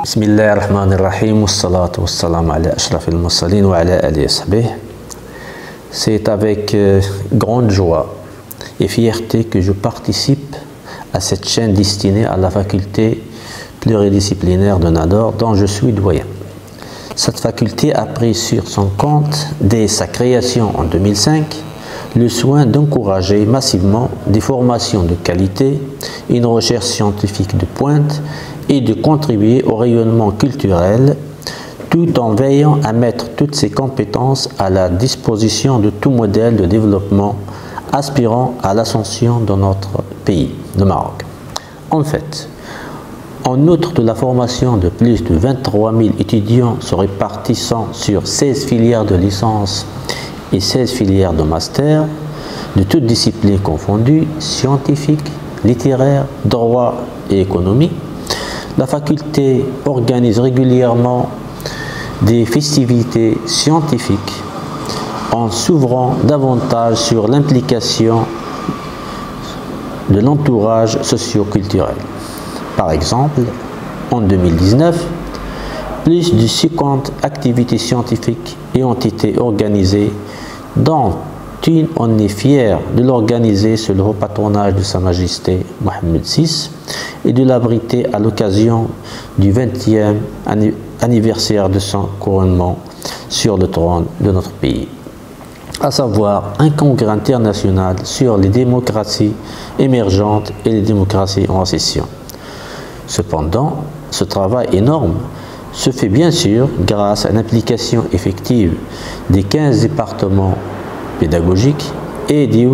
Bismillah ar-Rahman ar-Rahim, wassalatu wassalamu ala ashraf al-mursalin wa ala alihi wa sahbihi. C'est avec grande joie et fierté que je participe à cette chaîne destinée à la faculté pluridisciplinaire de Nador dont je suis doyen. Cette faculté a pris sur son compte, dès sa création en 2005, le soin d'encourager massivement des formations de qualité, une recherche scientifique de pointe et de contribuer au rayonnement culturel tout en veillant à mettre toutes ses compétences à la disposition de tout modèle de développement aspirant à l'ascension de notre pays, le Maroc. En fait, en outre de la formation de plus de 23 000 étudiants se répartissant sur 16 filières de licence et 16 filières de master, de toutes disciplines confondues, scientifiques, littéraires, droit et économie, la faculté organise régulièrement des festivités scientifiques en s'ouvrant davantage sur l'implication de l'entourage socio-culturel. Par exemple, en 2019, plus de 50 activités scientifiques ont été organisées, dont une on est fier de l'organiser sous le haut patronage de Sa Majesté Mohammed VI et de l'abriter à l'occasion du 20e anniversaire de son couronnement sur le trône de notre pays, à savoir un congrès international sur les démocraties émergentes et les démocraties en récession. Cependant, ce travail énorme se fait bien sûr grâce à l'implication effective des 15 départements pédagogiques et des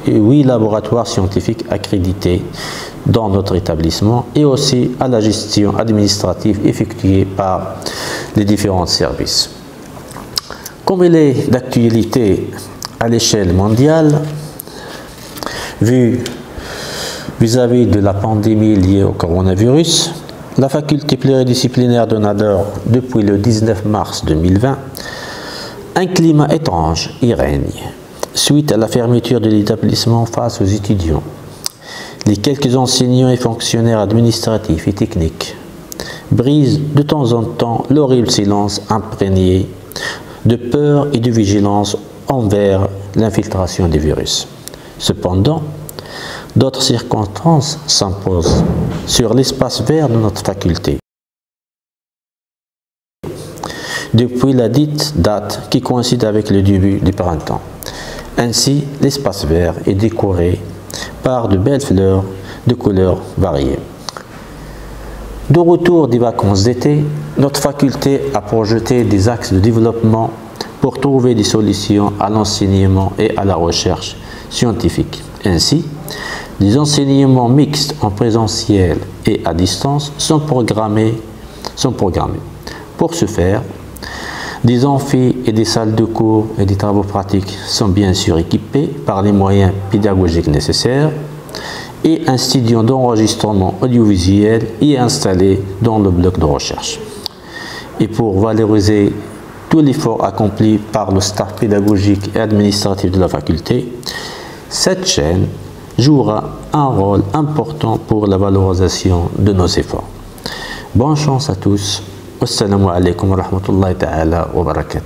8 laboratoires scientifiques accrédités dans notre établissement et aussi à la gestion administrative effectuée par les différents services. Comme il est d'actualité à l'échelle mondiale, vis-à-vis de la pandémie liée au coronavirus, la faculté pluridisciplinaire de Nador, depuis le 19 mars 2020, un climat étrange y règne, suite à la fermeture de l'établissement face aux étudiants. Les quelques enseignants et fonctionnaires administratifs et techniques brisent de temps en temps l'horrible silence imprégné de peur et de vigilance envers l'infiltration des virus. Cependant, d'autres circonstances s'imposent sur l'espace vert de notre faculté. Depuis la dite date qui coïncide avec le début du printemps. Ainsi, l'espace vert est décoré par de belles fleurs de couleurs variées. De retour des vacances d'été, notre faculté a projeté des axes de développement pour trouver des solutions à l'enseignement et à la recherche scientifique. Ainsi, les enseignements mixtes en présentiel et à distance sont programmés. Pour ce faire, des amphis et des salles de cours et des travaux pratiques sont bien sûr équipés par les moyens pédagogiques nécessaires et un studio d'enregistrement audiovisuel y est installé dans le bloc de recherche. Et pour valoriser tout l'effort accompli par le staff pédagogique et administratif de la faculté, cette chaîne jouera un rôle important pour la valorisation de nos efforts. Bonne chance à tous. Assalamu alaikum wa rahmatullahi ta'ala wa barakatuh.